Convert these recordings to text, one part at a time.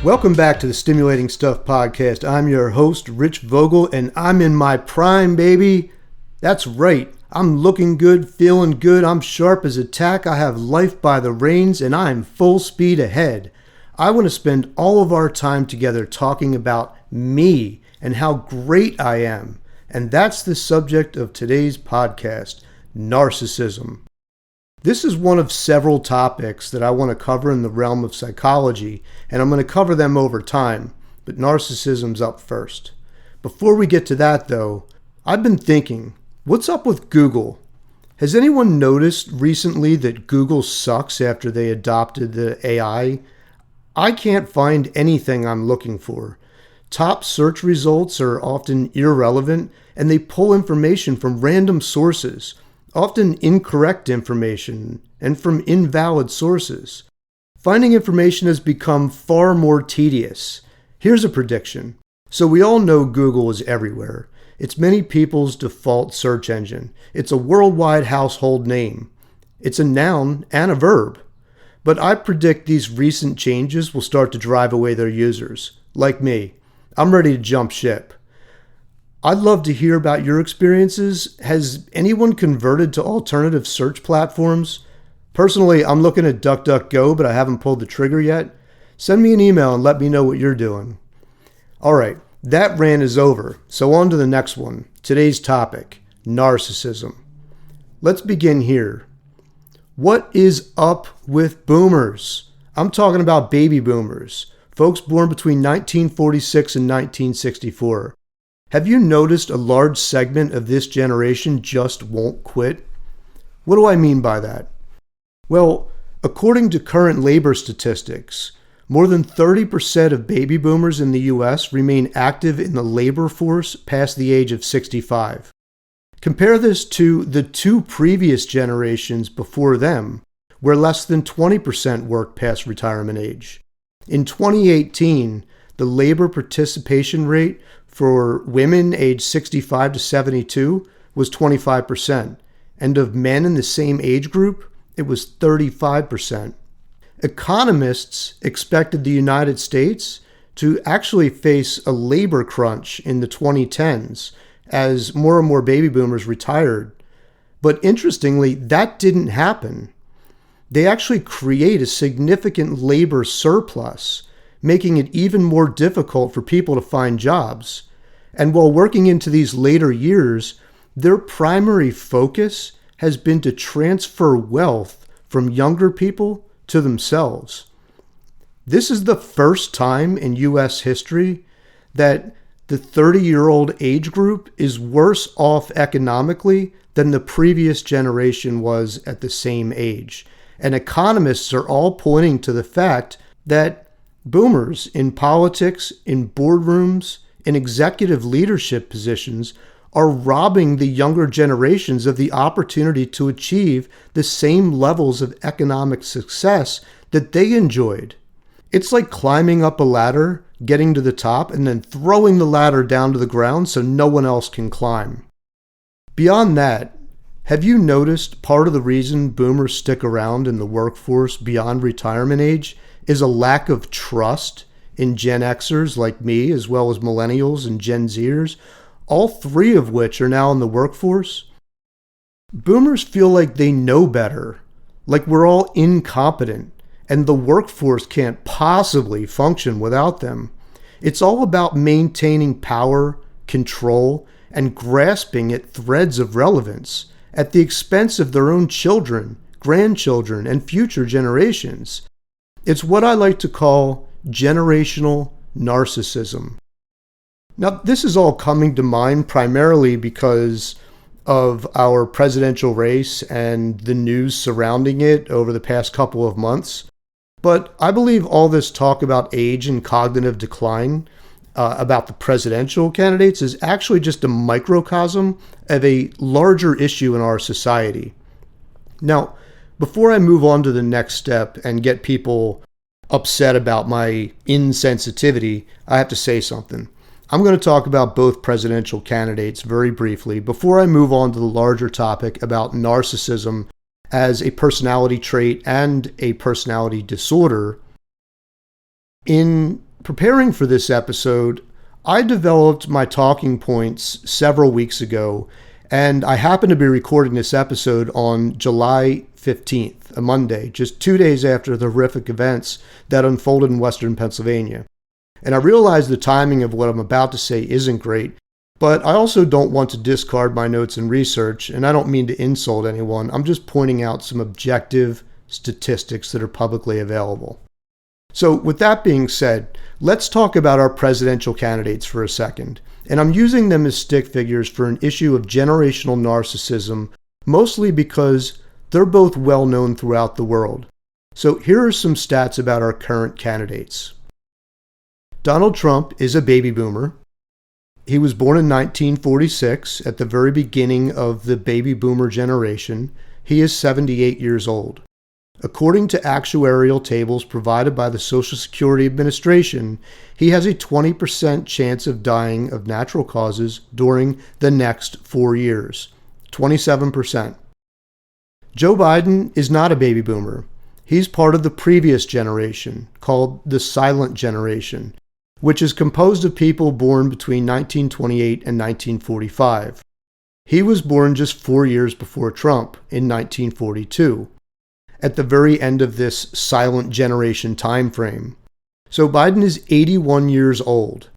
Welcome back to the Stimulating Stuff Podcast. I'm your host, Rich Vogel, and I'm in my prime, baby. That's right. I'm looking good, feeling good. I'm sharp as a tack. I have life by the reins, and I'm full speed ahead. I want to spend all of our time together talking about me and how great I am. And that's the subject of today's podcast, narcissism. This is one of several topics that I want to cover in the realm of psychology, and I'm going to cover them over time, but narcissism's up first. Before we get to that, though, I've been thinking, what's up with Google? Has anyone noticed recently that Google sucks after they adopted the AI? I can't find anything I'm looking for. Top search results are often irrelevant, and they pull information from random sources, often incorrect information, and from invalid sources. Finding information has become far more tedious. Here's a prediction. So we all know Google is everywhere. It's many people's default search engine. It's a worldwide household name. It's a noun and a verb. But I predict these recent changes will start to drive away their users. Like me. I'm ready to jump ship. I'd love to hear about your experiences. Has anyone converted to alternative search platforms? Personally, I'm looking at DuckDuckGo, but I haven't pulled the trigger yet. Send me an email and let me know what you're doing. All right, that rant is over, so on to the next one. Today's topic, narcissism. Let's begin here. What is up with boomers? I'm talking about baby boomers, folks born between 1946 and 1964. Have you noticed a large segment of this generation just won't quit? What do I mean by that? Well, according to current labor statistics, more than 30% of baby boomers in the U.S. remain active in the labor force past the age of 65. Compare this to the two previous generations before them, where less than 20% worked past retirement age. In 2018, the labor participation rate for women aged 65 to 72 was 25%, and of men in the same age group, it was 35%. Economists expected the United States to actually face a labor crunch in the 2010s as more and more baby boomers retired. But interestingly, that didn't happen. They actually create a significant labor surplus, making it even more difficult for people to find jobs. And while working into these later years, their primary focus has been to transfer wealth from younger people to themselves. This is the first time in U.S. history that the 30-year-old age group is worse off economically than the previous generation was at the same age. And economists are all pointing to the fact that boomers in politics, in boardrooms, in executive leadership positions are robbing the younger generations of the opportunity to achieve the same levels of economic success that they enjoyed. It's like climbing up a ladder, getting to the top, and then throwing the ladder down to the ground so no one else can climb. Beyond that, have you noticed part of the reason boomers stick around in the workforce beyond retirement age is a lack of trust in Gen Xers like me, as well as millennials and Gen Zers, all three of which are now in the workforce? Boomers feel like they know better, like we're all incompetent, and the workforce can't possibly function without them. It's all about maintaining power, control, and grasping at threads of relevance at the expense of their own children, grandchildren, and future generations. It's what I like to call generational narcissism. Now, this is all coming to mind primarily because of our presidential race and the news surrounding it over the past couple of months. But I believe all this talk about age and cognitive decline about the presidential candidates is actually just a microcosm of a larger issue in our society. Now, before I move on to the next step and get people upset about my insensitivity, I have to say something. I'm going to talk about both presidential candidates very briefly before I move on to the larger topic about narcissism as a personality trait and a personality disorder. In preparing for this episode, I developed my talking points several weeks ago, and I happen to be recording this episode on July 15th, a Monday, just 2 days after the horrific events that unfolded in Western Pennsylvania. And I realize the timing of what I'm about to say isn't great, but I also don't want to discard my notes and research, and I don't mean to insult anyone. I'm just pointing out some objective statistics that are publicly available. So with that being said, let's talk about our presidential candidates for a second. And I'm using them as stick figures for an issue of generational narcissism, mostly because they're both well known throughout the world. So here are some stats about our current candidates. Donald Trump is a baby boomer. He was born in 1946 at the very beginning of the baby boomer generation. He is 78 years old. According to actuarial tables provided by the Social Security Administration, he has a 20% chance of dying of natural causes during the next 4 years. 27%. Joe Biden is not a baby boomer. He's part of the previous generation, called the silent generation, which is composed of people born between 1928 and 1945. He was born just 4 years before Trump, in 1942. At the very end of this silent generation time frame. So Biden is 81 years old,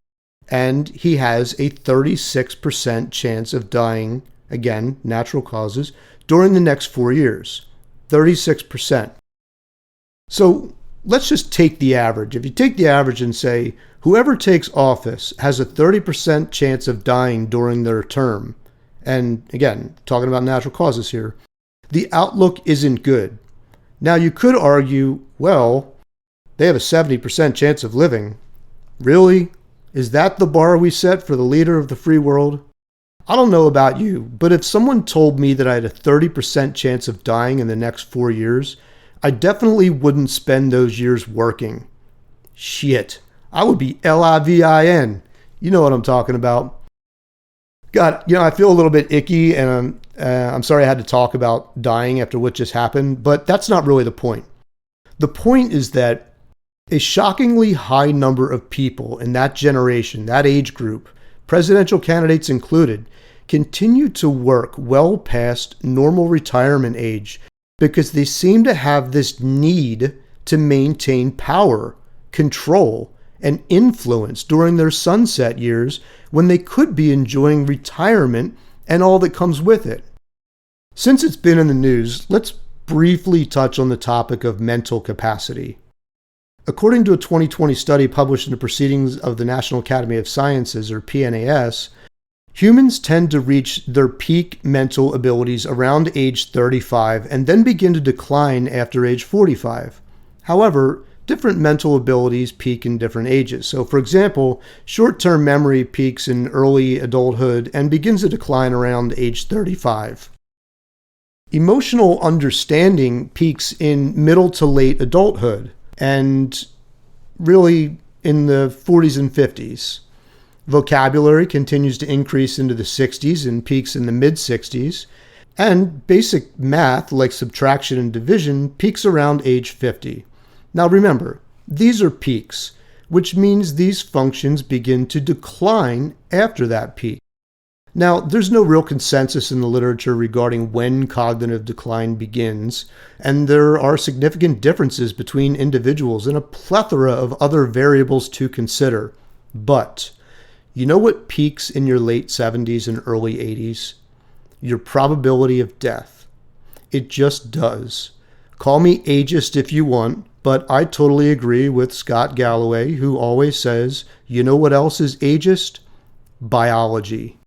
and he has a 36% chance of dying, again, natural causes, during the next 4 years. 36%. So let's just take the average. If you take the average and say, whoever takes office has a 30% chance of dying during their term, and again, talking about natural causes here, the outlook isn't good. Now, you could argue, well, they have a 70% chance of living. Really? Is that the bar we set for the leader of the free world? I don't know about you, but if someone told me that I had a 30% chance of dying in the next 4 years, I definitely wouldn't spend those years working. Shit. I would be LIVIN. You know what I'm talking about. God, I feel a little bit icky, and I'm sorry I had to talk about dying after what just happened, but that's not really the point. The point is that a shockingly high number of people in that generation, that age group, presidential candidates included, continue to work well past normal retirement age because they seem to have this need to maintain power, control, and influence during their sunset years when they could be enjoying retirement and all that comes with it. Since it's been in the news, let's briefly touch on the topic of mental capacity. According to a 2020 study published in the Proceedings of the National Academy of Sciences, or PNAS, humans tend to reach their peak mental abilities around age 35 and then begin to decline after age 45. However, different mental abilities peak in different ages. So, for example, short-term memory peaks in early adulthood and begins to decline around age 35. Emotional understanding peaks in middle to late adulthood and really in the 40s and 50s. Vocabulary continues to increase into the 60s and peaks in the mid-60s. And basic math, like subtraction and division, peaks around age 50. Now remember, these are peaks, which means these functions begin to decline after that peak. Now, there's no real consensus in the literature regarding when cognitive decline begins, and there are significant differences between individuals and a plethora of other variables to consider. But, you know what peaks in your late 70s and early 80s? Your probability of death. It just does. Call me ageist if you want, but I totally agree with Scott Galloway, who always says, you know what else is ageist? Biology.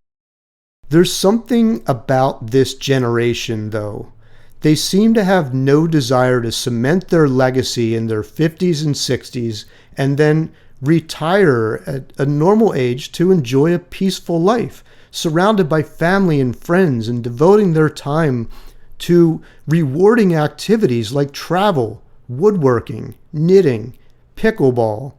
There's something about this generation, though. They seem to have no desire to cement their legacy in their 50s and 60s and then retire at a normal age to enjoy a peaceful life, surrounded by family and friends and devoting their time to rewarding activities like travel, woodworking, knitting, pickleball,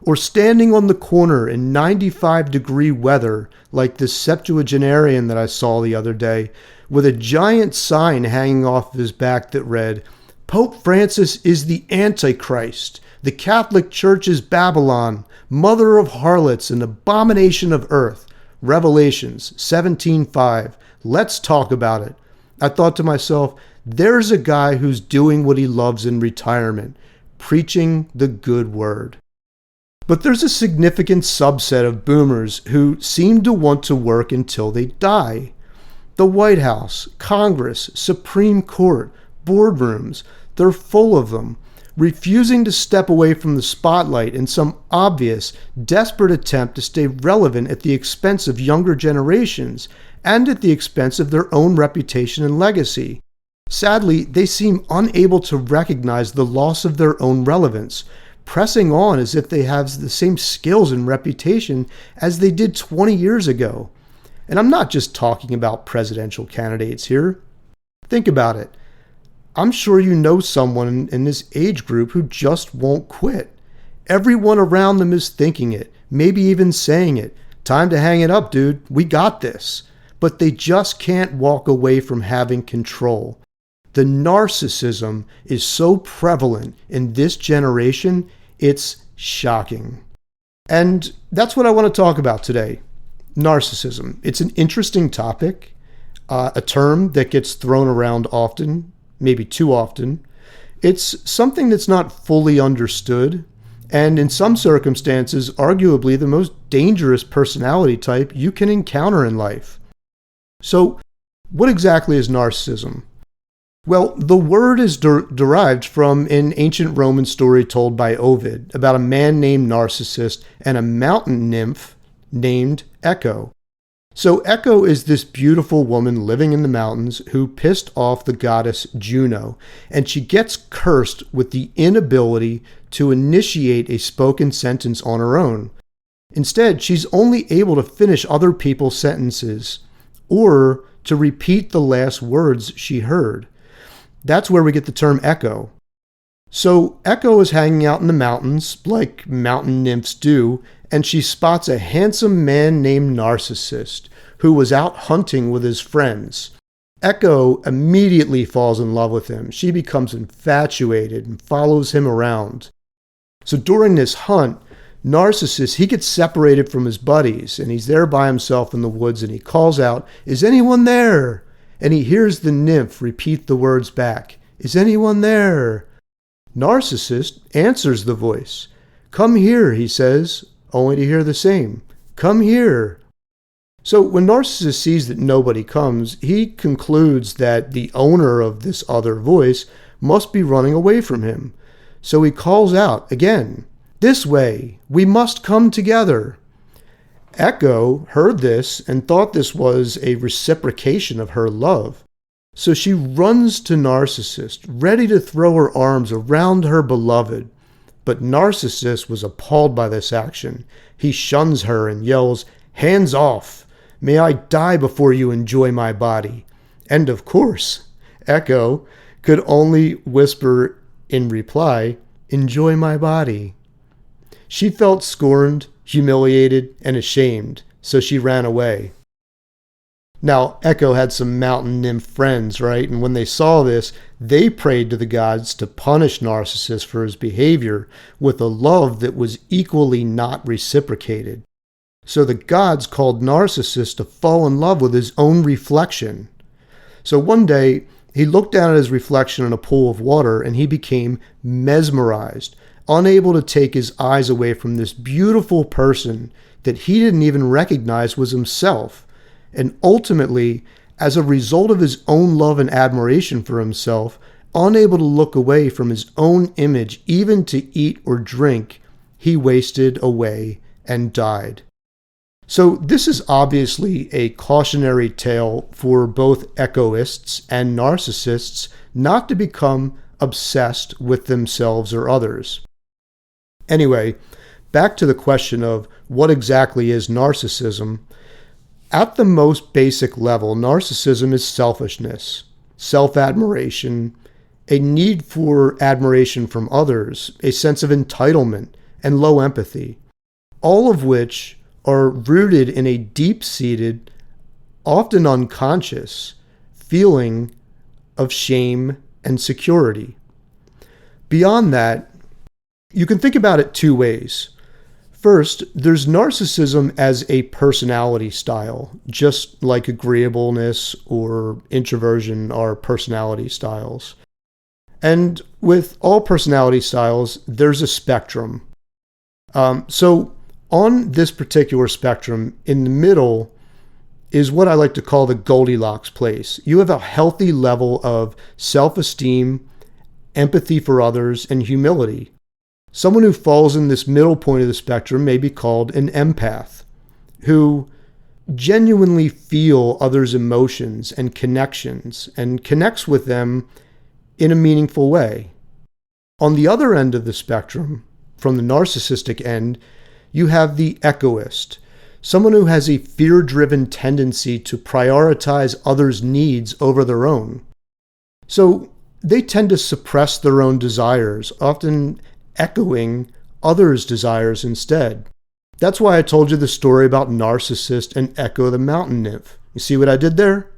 or standing on the corner in 95-degree weather like this septuagenarian that I saw the other day with a giant sign hanging off of his back that read, Pope Francis is the Antichrist. The Catholic Church is Babylon, mother of harlots and abomination of earth. Revelations 17:5. Let's talk about it. I thought to myself, there's a guy who's doing what he loves in retirement, preaching the good word. But there's a significant subset of boomers who seem to want to work until they die. The White House, Congress, Supreme Court, boardrooms, they're full of them, refusing to step away from the spotlight in some obvious, desperate attempt to stay relevant at the expense of younger generations and at the expense of their own reputation and legacy. Sadly, they seem unable to recognize the loss of their own relevance, pressing on as if they have the same skills and reputation as they did 20 years ago. And I'm not just talking about presidential candidates here. Think about it. I'm sure you know someone in this age group who just won't quit. Everyone around them is thinking it, maybe even saying it. Time to hang it up, dude. We got this. But they just can't walk away from having control. The narcissism is so prevalent in this generation, it's shocking. And that's what I want to talk about today. Narcissism. It's an interesting topic, a term that gets thrown around often, maybe too often. It's something that's not fully understood, and in some circumstances, arguably the most dangerous personality type you can encounter in life. So, what exactly is narcissism? Well, the word is derived from an ancient Roman story told by Ovid about a man named Narcissus and a mountain nymph named Echo. So Echo is this beautiful woman living in the mountains who pissed off the goddess Juno, and she gets cursed with the inability to initiate a spoken sentence on her own. Instead, she's only able to finish other people's sentences or to repeat the last words she heard. That's where we get the term echo. So Echo is hanging out in the mountains, like mountain nymphs do, and she spots a handsome man named Narcissus, who was out hunting with his friends. Echo immediately falls in love with him. She becomes infatuated and follows him around. So during this hunt, Narcissus, he gets separated from his buddies, and he's there by himself in the woods, and he calls out, "Is anyone there?" And he hears the nymph repeat the words back, "Is anyone there?" Narcissus answers the voice. "Come here," he says, only to hear the same, "Come here." So when Narcissus sees that nobody comes, he concludes that the owner of this other voice must be running away from him. So he calls out again, "This way, we must come together." Echo heard this and thought this was a reciprocation of her love. So she runs to Narcissus, ready to throw her arms around her beloved. But Narcissus was appalled by this action. He shuns her and yells, "Hands off! May I die before you enjoy my body." And of course, Echo could only whisper in reply, "Enjoy my body." She felt scorned, humiliated, and ashamed, so she ran away. Now, Echo had some mountain nymph friends, right? And when they saw this, they prayed to the gods to punish Narcissus for his behavior with a love that was equally not reciprocated. So the gods called Narcissus to fall in love with his own reflection. So one day, he looked down at his reflection in a pool of water and he became mesmerized, unable to take his eyes away from this beautiful person that he didn't even recognize was himself. And ultimately, as a result of his own love and admiration for himself, unable to look away from his own image, even to eat or drink, he wasted away and died. So this is obviously a cautionary tale for both echoists and narcissists not to become obsessed with themselves or others. Anyway, back to the question of what exactly is narcissism. At the most basic level, narcissism is selfishness, self-admiration, a need for admiration from others, a sense of entitlement, and low empathy, all of which are rooted in a deep-seated, often unconscious, feeling of shame and security. Beyond that, you can think about it two ways. First, there's narcissism as a personality style, just like agreeableness or introversion are personality styles. And with all personality styles, there's a spectrum. So on this particular spectrum, in the middle is what I like to call the Goldilocks place. You have a healthy level of self-esteem, empathy for others, and humility. Someone who falls in this middle point of the spectrum may be called an empath, who genuinely feel others' emotions and connections and connects with them in a meaningful way. On the other end of the spectrum, from the narcissistic end, you have the egoist, someone who has a fear-driven tendency to prioritize others' needs over their own. So they tend to suppress their own desires, often echoing others' desires instead. That's why I told you the story about Narcissist and Echo the mountain nymph. You see what I did there?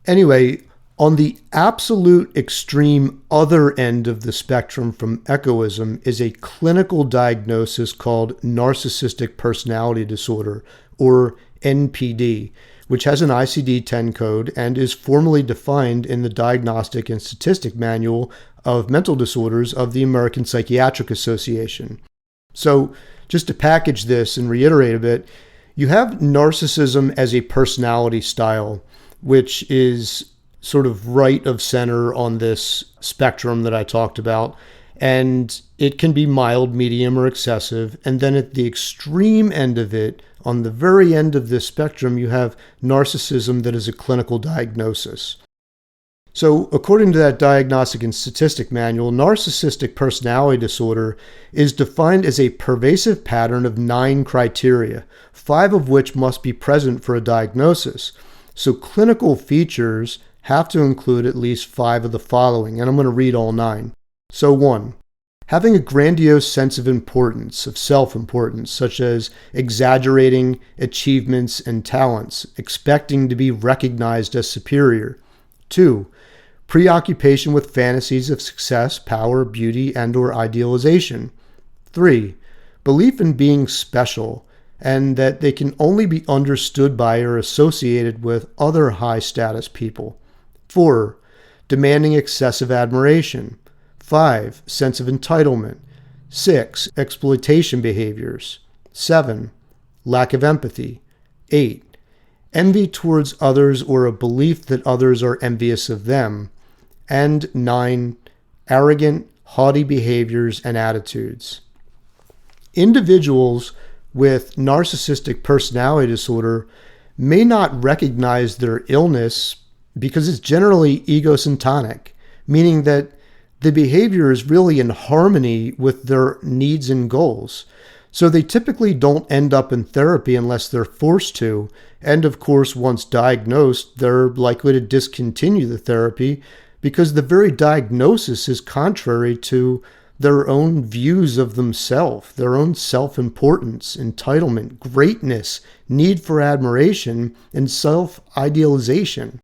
Anyway, on the absolute extreme other end of the spectrum from egoism is a clinical diagnosis called narcissistic personality disorder, or NPD, which has an ICD-10 code and is formally defined in the Diagnostic and Statistic Manual of Mental Disorders of the American Psychiatric Association. So, just to package this and reiterate a bit, you have narcissism as a personality style, which is sort of right of center on this spectrum that I talked about, and it can be mild, medium, or excessive. And then at the extreme end of it, on the very end of this spectrum, you have narcissism that is a clinical diagnosis. So according to that Diagnostic and Statistic Manual, narcissistic personality disorder is defined as a pervasive pattern of 9 criteria, 5 of which must be present for a diagnosis. So clinical features have to include at least 5 of the following, and I'm going to read all 9. So 1, having a grandiose sense of importance, of self-importance, such as exaggerating achievements and talents, expecting to be recognized as superior. 2, preoccupation with fantasies of success, power, beauty, and/or idealization. 3, belief in being special, and that they can only be understood by or associated with other high-status people. 4, demanding excessive admiration. 5, sense of entitlement. 6, exploitation behaviors. 7, lack of empathy. 8, envy towards others or a belief that others are envious of them. And 9, arrogant, haughty behaviors and attitudes. Individuals with narcissistic personality disorder may not recognize their illness because it's generally egocentric, meaning that the behavior is really in harmony with their needs and goals. So they typically don't end up in therapy unless they're forced to. And of course, once diagnosed, they're likely to discontinue the therapy because the very diagnosis is contrary to their own views of themselves, their own self-importance, entitlement, greatness, need for admiration, and self-idealization.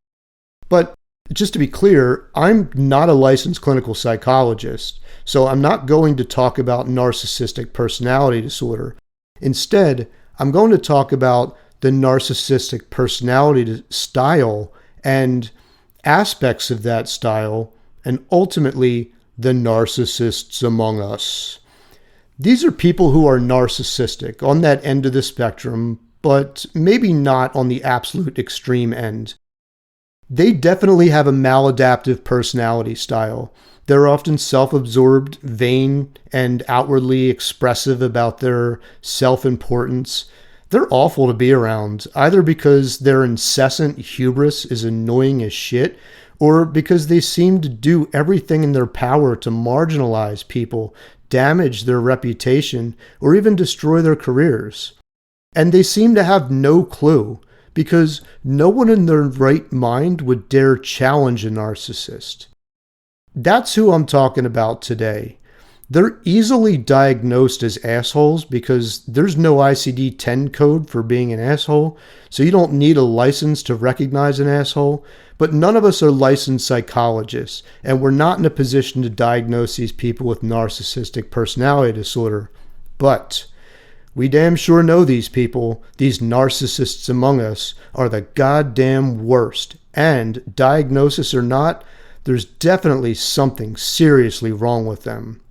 But just to be clear, I'm not a licensed clinical psychologist, so I'm not going to talk about narcissistic personality disorder. Instead, I'm going to talk about the narcissistic personality style and aspects of that style, and ultimately the narcissists among us. These are people who are narcissistic on that end of the spectrum, but maybe not on the absolute extreme end. They definitely have a maladaptive personality style. They're often self-absorbed, vain, and outwardly expressive about their self-importance. They're awful to be around, either because their incessant hubris is annoying as shit, or because they seem to do everything in their power to marginalize people, damage their reputation, or even destroy their careers. And they seem to have no clue, because no one in their right mind would dare challenge a narcissist. That's who I'm talking about today. They're easily diagnosed as assholes because there's no ICD-10 code for being an asshole, so you don't need a license to recognize an asshole, But none of us are licensed psychologists, and we're not in a position to diagnose these people with narcissistic personality disorder. But we damn sure know these people, these narcissists among us, are the goddamn worst. And diagnosis or not, there's definitely something seriously wrong with them.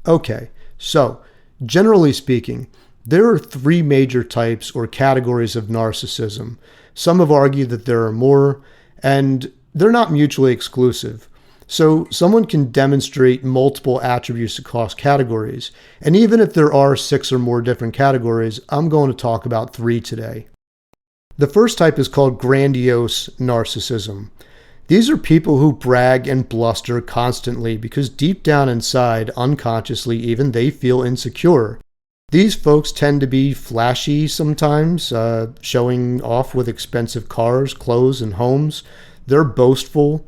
Okay, so generally speaking, there are three major types or categories of narcissism. Some have argued that there are more, and they're not mutually exclusive. So someone can demonstrate multiple attributes across categories. And even if there are 6 or more different categories, I'm going to talk about 3 today. The first type is called grandiose narcissism. These are people who brag and bluster constantly because deep down inside, unconsciously even, they feel insecure. These folks tend to be flashy sometimes, showing off with expensive cars, clothes, and homes. They're boastful,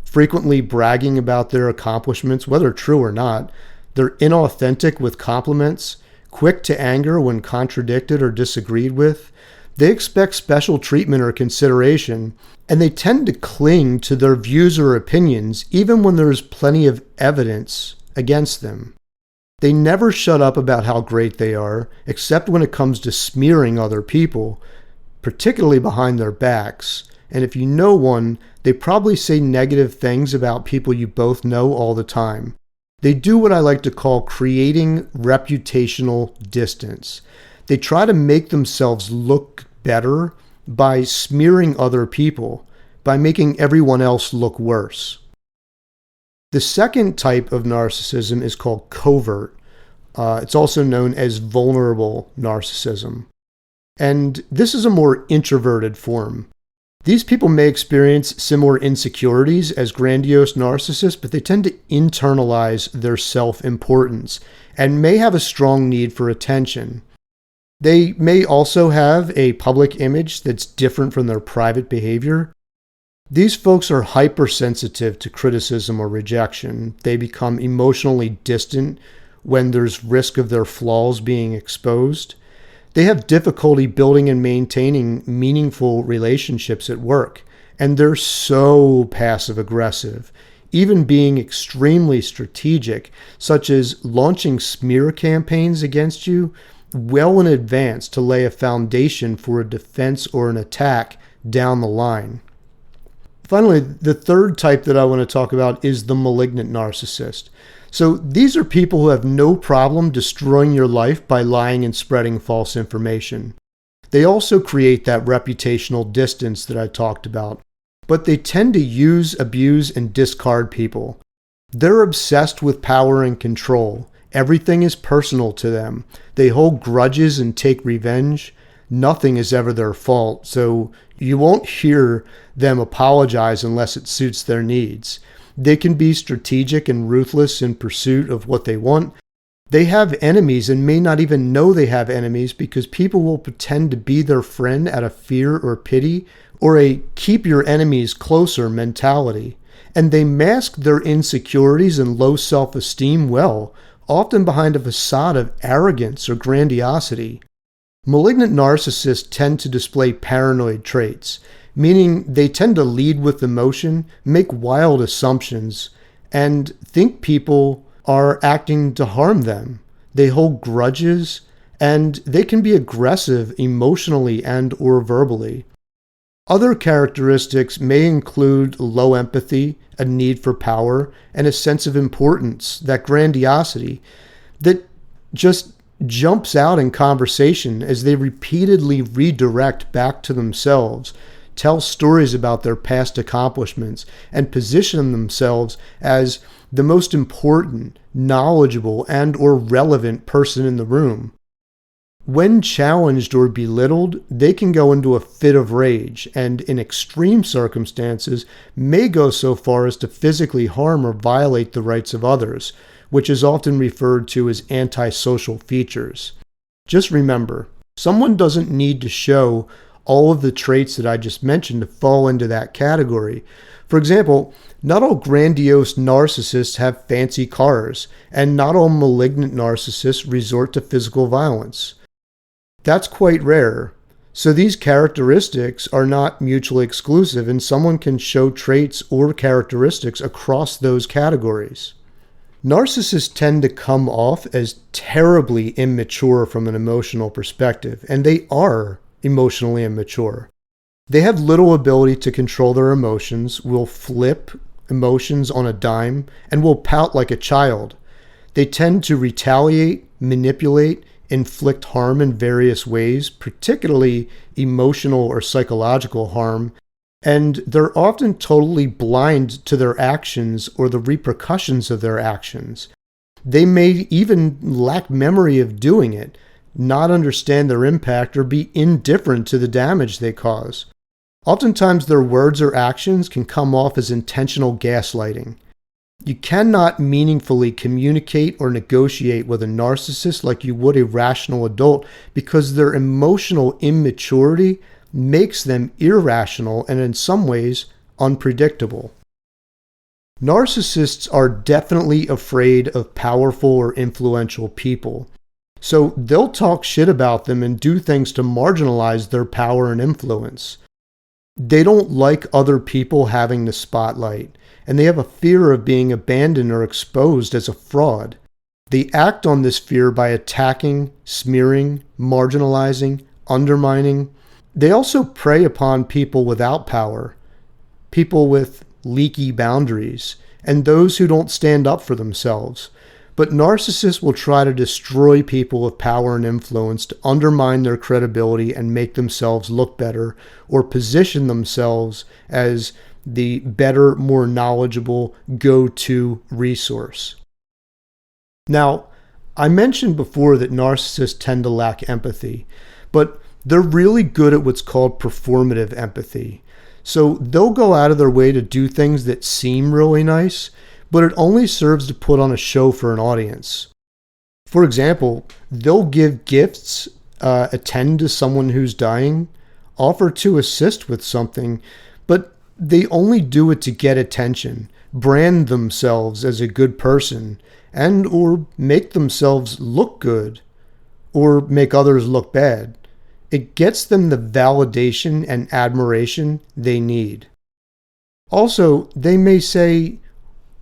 frequently bragging about their accomplishments, whether true or not. They're inauthentic with compliments, quick to anger when contradicted or disagreed with. They expect special treatment or consideration, and they tend to cling to their views or opinions even when there's plenty of evidence against them. They never shut up about how great they are, except when it comes to smearing other people, particularly behind their backs. And if you know one, they probably say negative things about people you both know all the time. They do what I like to call creating reputational distance. They try to make themselves look better by smearing other people, by making everyone else look worse. The second type of narcissism is called covert. It's also known as vulnerable narcissism. And this is a more introverted form. These people may experience similar insecurities as grandiose narcissists, but they tend to internalize their self-importance and may have a strong need for attention. They may also have a public image that's different from their private behavior. These folks are hypersensitive to criticism or rejection. They become emotionally distant when there's risk of their flaws being exposed. They have difficulty building and maintaining meaningful relationships at work, and they're so passive-aggressive, even being extremely strategic, such as launching smear campaigns against you well in advance to lay a foundation for a defense or an attack down the line. Finally, the third type that I want to talk about is the malignant narcissist. So these are people who have no problem destroying your life by lying and spreading false information. They also create that reputational distance that I talked about, but they tend to use, abuse, and discard people. They're obsessed with power and control. Everything is personal to them. They hold grudges and take revenge. Nothing is ever their fault, so you won't hear them apologize unless it suits their needs. They can be strategic and ruthless in pursuit of what they want. They have enemies and may not even know they have enemies because people will pretend to be their friend out of fear or pity or a keep your enemies closer mentality. And they mask their insecurities and low self-esteem well, often behind a facade of arrogance or grandiosity. Malignant narcissists tend to display paranoid traits, meaning they tend to lead with emotion, make wild assumptions, and think people are acting to harm them. They hold grudges, and they can be aggressive emotionally and or verbally. Other characteristics may include low empathy, a need for power, and a sense of importance, that grandiosity that just jumps out in conversation as they repeatedly redirect back to themselves, tell stories about their past accomplishments, and position themselves as the most important, knowledgeable, and or relevant person in the room. When challenged or belittled, they can go into a fit of rage and, in extreme circumstances, may go so far as to physically harm or violate the rights of others, which is often referred to as antisocial features. Just remember, someone doesn't need to show all of the traits that I just mentioned to fall into that category. For example, not all grandiose narcissists have fancy cars, and not all malignant narcissists resort to physical violence. That's quite rare. So these characteristics are not mutually exclusive, and someone can show traits or characteristics across those categories. Narcissists tend to come off as terribly immature from an emotional perspective, and they are emotionally immature. They have little ability to control their emotions, will flip emotions on a dime, and will pout like a child. They tend to retaliate, manipulate, inflict harm in various ways, particularly emotional or psychological harm, and they're often totally blind to their actions or the repercussions of their actions. They may even lack memory of doing it, not understand their impact, or be indifferent to the damage they cause. Oftentimes, their words or actions can come off as intentional gaslighting. You cannot meaningfully communicate or negotiate with a narcissist like you would a rational adult because their emotional immaturity makes them irrational and in some ways unpredictable. Narcissists are definitely afraid of powerful or influential people. So they'll talk shit about them and do things to marginalize their power and influence. They don't like other people having the spotlight, and they have a fear of being abandoned or exposed as a fraud. They act on this fear by attacking, smearing, marginalizing, undermining. They also prey upon people without power, people with leaky boundaries, and those who don't stand up for themselves. But narcissists will try to destroy people with power and influence to undermine their credibility and make themselves look better, or position themselves as the better, more knowledgeable go-to resource. Now, I mentioned before that narcissists tend to lack empathy, but they're really good at what's called performative empathy. So they'll go out of their way to do things that seem really nice, but it only serves to put on a show for an audience. For example, they'll give gifts, attend to someone who's dying, offer to assist with something, but they only do it to get attention, brand themselves as a good person, and or make themselves look good, or make others look bad. It gets them the validation and admiration they need. Also, they may say,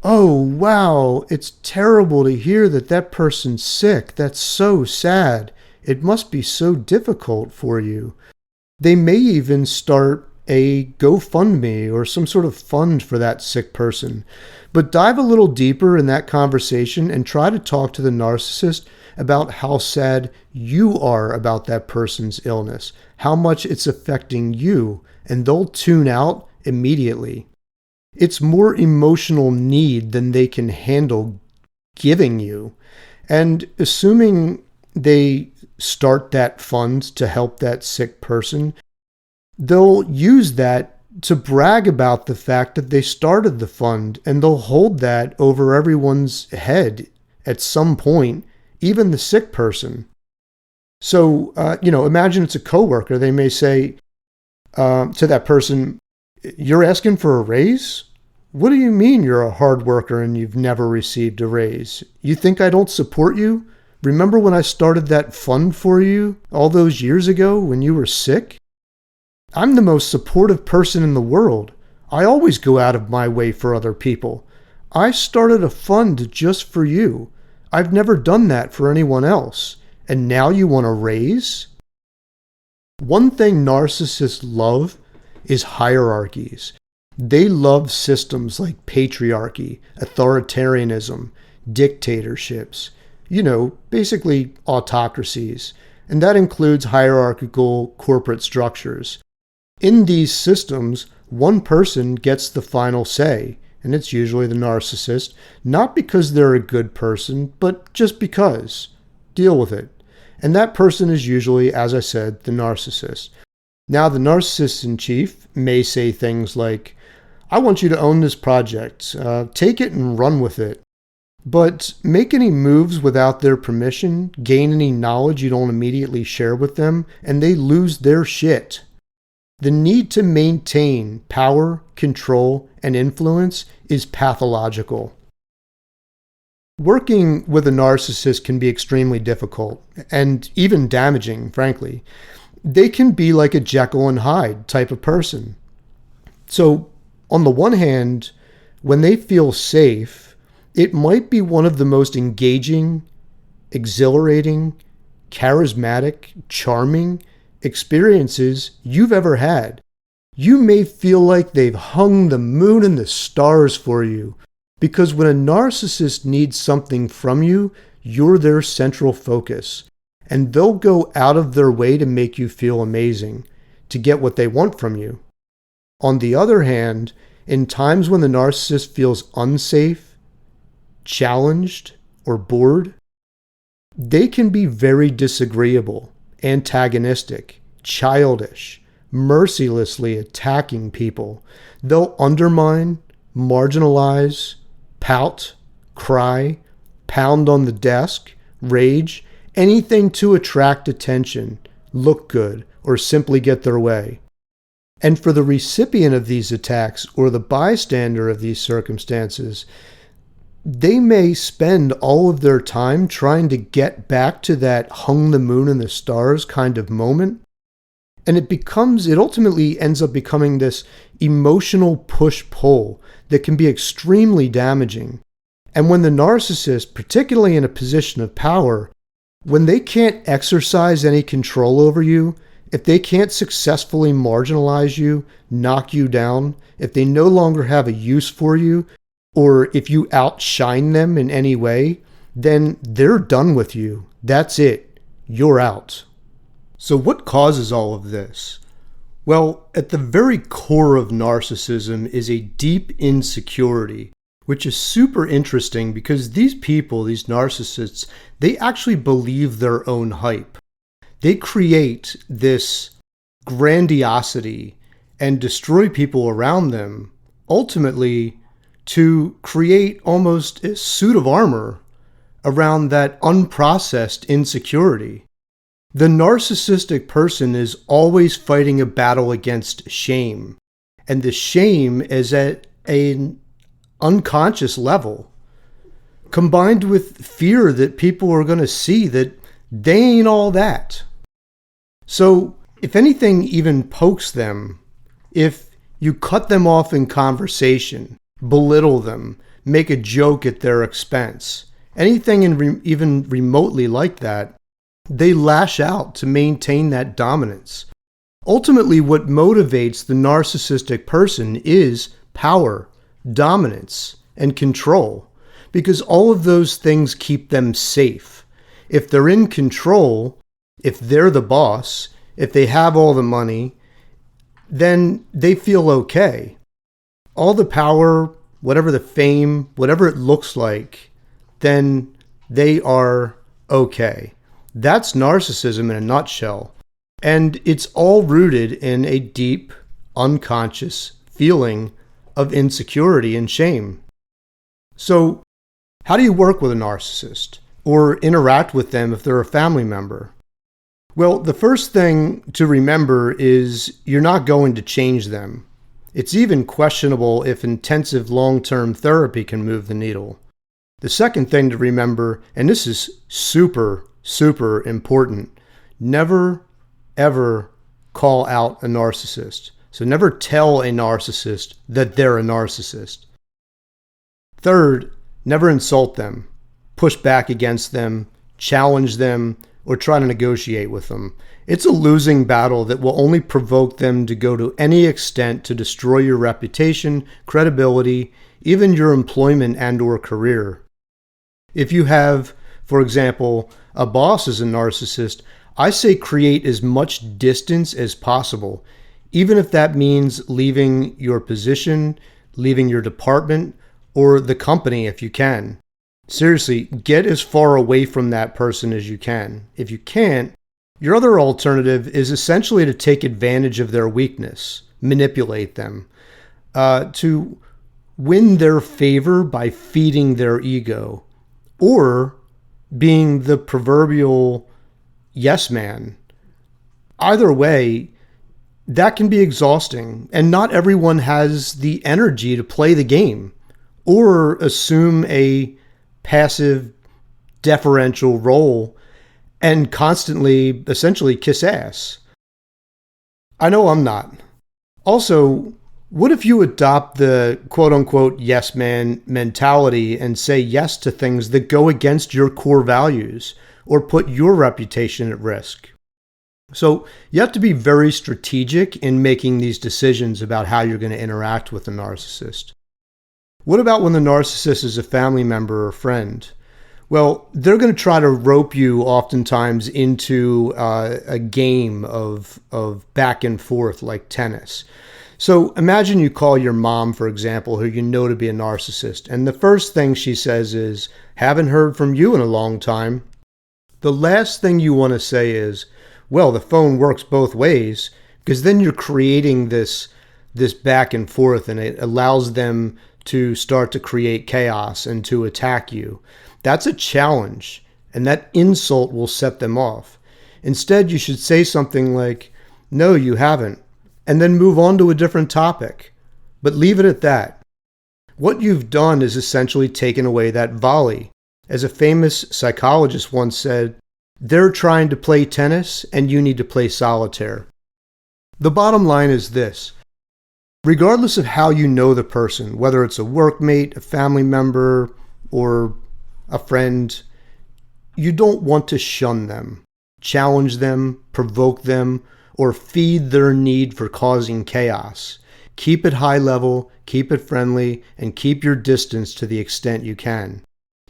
"Oh, wow, it's terrible to hear that that person's sick. That's so sad. It must be so difficult for you." They may even start a GoFundMe or some sort of fund for that sick person. But dive a little deeper in that conversation and try to talk to the narcissist about how sad you are about that person's illness, how much it's affecting you, and they'll tune out immediately. It's more emotional need than they can handle giving you. And assuming they start that fund to help that sick person, they'll use that to brag about the fact that they started the fund, and they'll hold that over everyone's head at some point, even the sick person. So, imagine it's a coworker. They may say to that person, "You're asking for a raise? What do you mean you're a hard worker and you've never received a raise? You think I don't support you? Remember when I started that fund for you all those years ago when you were sick? I'm the most supportive person in the world. I always go out of my way for other people. I started a fund just for you. I've never done that for anyone else. And now you want a raise?" One thing narcissists love is hierarchies. They love systems like patriarchy, authoritarianism, dictatorships, basically autocracies. And that includes hierarchical corporate structures. In these systems, one person gets the final say, and it's usually the narcissist, not because they're a good person, but just because. Deal with it. And that person is usually, as I said, the narcissist. Now, the narcissist in chief may say things like, "I want you to own this project. Take it and run with it. But make any moves without their permission, gain any knowledge you don't immediately share with them, and they lose their shit." The need to maintain power, control, and influence is pathological. Working with a narcissist can be extremely difficult and even damaging, frankly. they can be like a Jekyll and Hyde type of person. So on the one hand, when they feel safe, it might be one of the most engaging, exhilarating, charismatic, charming experiences you've ever had. You may feel like they've hung the moon and the stars for you, because when a narcissist needs something from you, you're their central focus, and they'll go out of their way to make you feel amazing, to get what they want from you. On the other hand, in times when the narcissist feels unsafe, challenged, or bored, they can be very disagreeable, antagonistic, childish, mercilessly attacking people. They'll undermine, marginalize, pout, cry, pound on the desk, rage, anything to attract attention, look good, or simply get their way. And for the recipient of these attacks or the bystander of these circumstances, they may spend all of their time trying to get back to that hung the moon and the stars kind of moment. And it ultimately ends up becoming this emotional push-pull that can be extremely damaging. And when the narcissist, particularly in a position of power, when they can't exercise any control over you, if they can't successfully marginalize you, knock you down, if they no longer have a use for you, or if you outshine them in any way, then they're done with you. That's it. You're out. So what causes all of this? Well, at the very core of narcissism is a deep insecurity, which is super interesting because these people, these narcissists, they actually believe their own hype. They create this grandiosity and destroy people around them, ultimately to create almost a suit of armor around that unprocessed insecurity. The narcissistic person is always fighting a battle against shame, and the shame is at an unconscious level, combined with fear that people are going to see that they ain't all that. So if anything even pokes them, if you cut them off in conversation, belittle them, make a joke at their expense, anything even remotely like that, they lash out to maintain that dominance. Ultimately, what motivates the narcissistic person is power, dominance, and control, because all of those things keep them safe. If they're in control, if they're the boss, if they have all the money, then they feel okay. All the power, whatever the fame, whatever it looks like, then they are okay. That's narcissism in a nutshell. And it's all rooted in a deep, unconscious feeling of insecurity and shame. So, how do you work with a narcissist or interact with them if they're a family member? Well, the first thing to remember is you're not going to change them. It's even questionable if intensive long-term therapy can move the needle. The second thing to remember, and this is super, super important, never, ever call out a narcissist. So never tell a narcissist that they're a narcissist. Third, never insult them, push back against them, challenge them, or try to negotiate with them. It's a losing battle that will only provoke them to go to any extent to destroy your reputation, credibility, even your employment and or career. If you have, for example, a boss as a narcissist, I say create as much distance as possible, even if that means leaving your position, leaving your department, or the company if you can. Seriously, get as far away from that person as you can. If you can't, your other alternative is essentially to take advantage of their weakness, manipulate them, to win their favor by feeding their ego, or being the proverbial yes man. Either way, that can be exhausting, and not everyone has the energy to play the game or assume a passive, deferential role and constantly, essentially, kiss ass. I know I'm not. Also, what if you adopt the quote unquote yes man mentality and say yes to things that go against your core values or put your reputation at risk? So you have to be very strategic in making these decisions about how you're going to interact with a narcissist. What about when the narcissist is a family member or friend? Well, they're going to try to rope you oftentimes into a game of back and forth like tennis. So imagine you call your mom, for example, who you know to be a narcissist, and the first thing she says is, "Haven't heard from you in a long time." The last thing you want to say is, "Well, the phone works both ways," because then you're creating this back and forth, and it allows them to start to create chaos and to attack you. That's a challenge, and that insult will set them off. Instead, you should say something like, "No, you haven't," and then move on to a different topic. But leave it at that. What you've done is essentially taken away that volley. As a famous psychologist once said, they're trying to play tennis and you need to play solitaire. The bottom line is this. Regardless of how you know the person, whether it's a workmate, a family member, or a friend, you don't want to shun them, challenge them, provoke them, or feed their need for causing chaos. Keep it high level, keep it friendly, and keep your distance to the extent you can.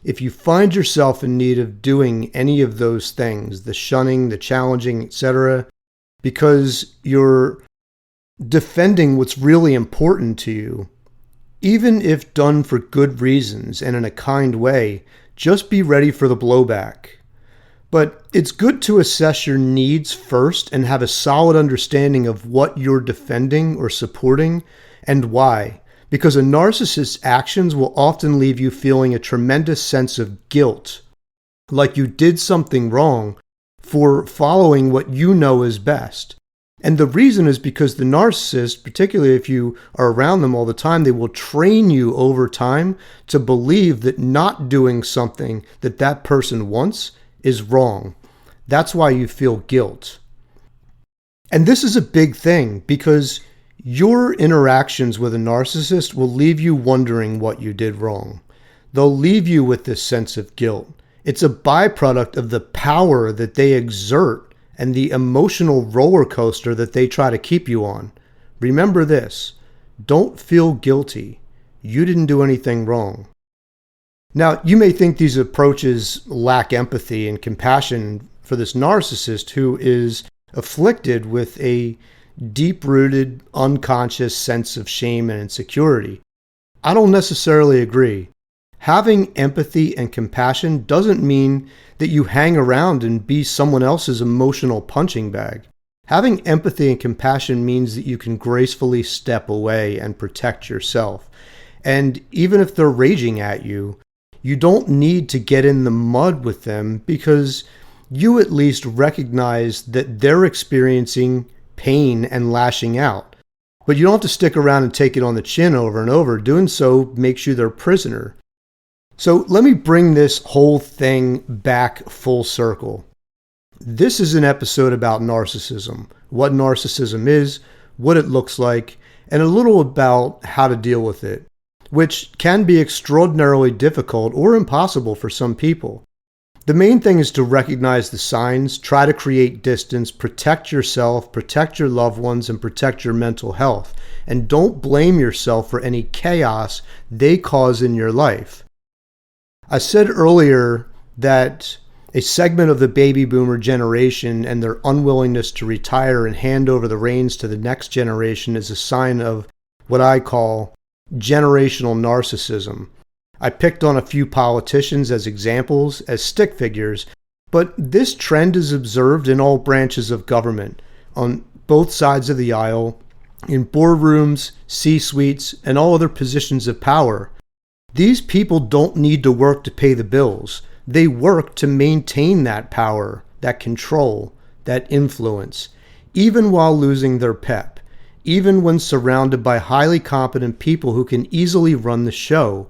If you find yourself in need of doing any of those things, the shunning, the challenging, etc., because you're defending what's really important to you, even if done for good reasons and in a kind way, just be ready for the blowback. But it's good to assess your needs first and have a solid understanding of what you're defending or supporting and why. Because a narcissist's actions will often leave you feeling a tremendous sense of guilt, like you did something wrong for following what you know is best. And the reason is because the narcissist, particularly if you are around them all the time, they will train you over time to believe that not doing something that person wants is wrong. That's why you feel guilt. And this is a big thing because your interactions with a narcissist will leave you wondering what you did wrong. They'll leave you with this sense of guilt. It's a byproduct of the power that they exert and the emotional roller coaster that they try to keep you on. Remember this, don't feel guilty. You didn't do anything wrong. Now, you may think these approaches lack empathy and compassion for this narcissist who is afflicted with a deep-rooted, unconscious sense of shame and insecurity. I don't necessarily agree. Having empathy and compassion doesn't mean that you hang around and be someone else's emotional punching bag. Having empathy and compassion means that you can gracefully step away and protect yourself. And even if they're raging at you, you don't need to get in the mud with them because you at least recognize that they're experiencing pain and lashing out. But you don't have to stick around and take it on the chin over and over. Doing so makes you their prisoner. So let me bring this whole thing back full circle. This is an episode about narcissism, what narcissism is, what it looks like, and a little about how to deal with it, which can be extraordinarily difficult or impossible for some people. The main thing is to recognize the signs, try to create distance, protect yourself, protect your loved ones, and protect your mental health. And don't blame yourself for any chaos they cause in your life. I said earlier that a segment of the baby boomer generation and their unwillingness to retire and hand over the reins to the next generation is a sign of what I call generational narcissism. I picked on a few politicians as examples, as stick figures, but this trend is observed in all branches of government, on both sides of the aisle, in boardrooms, C-suites, and all other positions of power. These people don't need to work to pay the bills. They work to maintain that power, that control, that influence, even while losing their pep, even when surrounded by highly competent people who can easily run the show,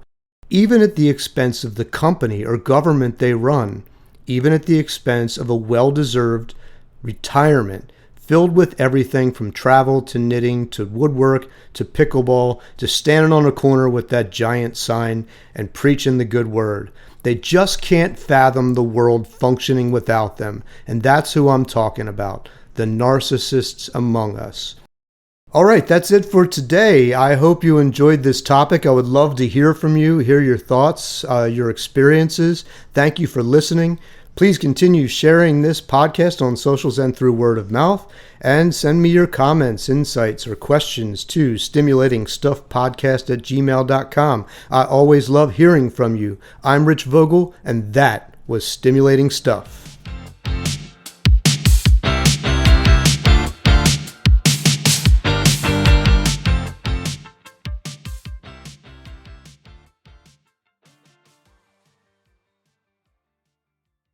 even at the expense of the company or government they run, even at the expense of a well-deserved retirement filled with everything from travel to knitting to woodwork to pickleball to standing on a corner with that giant sign and preaching the good word. They just can't fathom the world functioning without them, and that's who I'm talking about, the narcissists among us. All right, that's it for today. I hope you enjoyed this topic. I would love to hear from you, hear your thoughts, your experiences. Thank you for listening. Please continue sharing this podcast on socials and through word of mouth, and send me your comments, insights, or questions to stimulatingstuffpodcast@gmail.com. I always love hearing from you. I'm Rich Vogel, and that was Stimulating Stuff.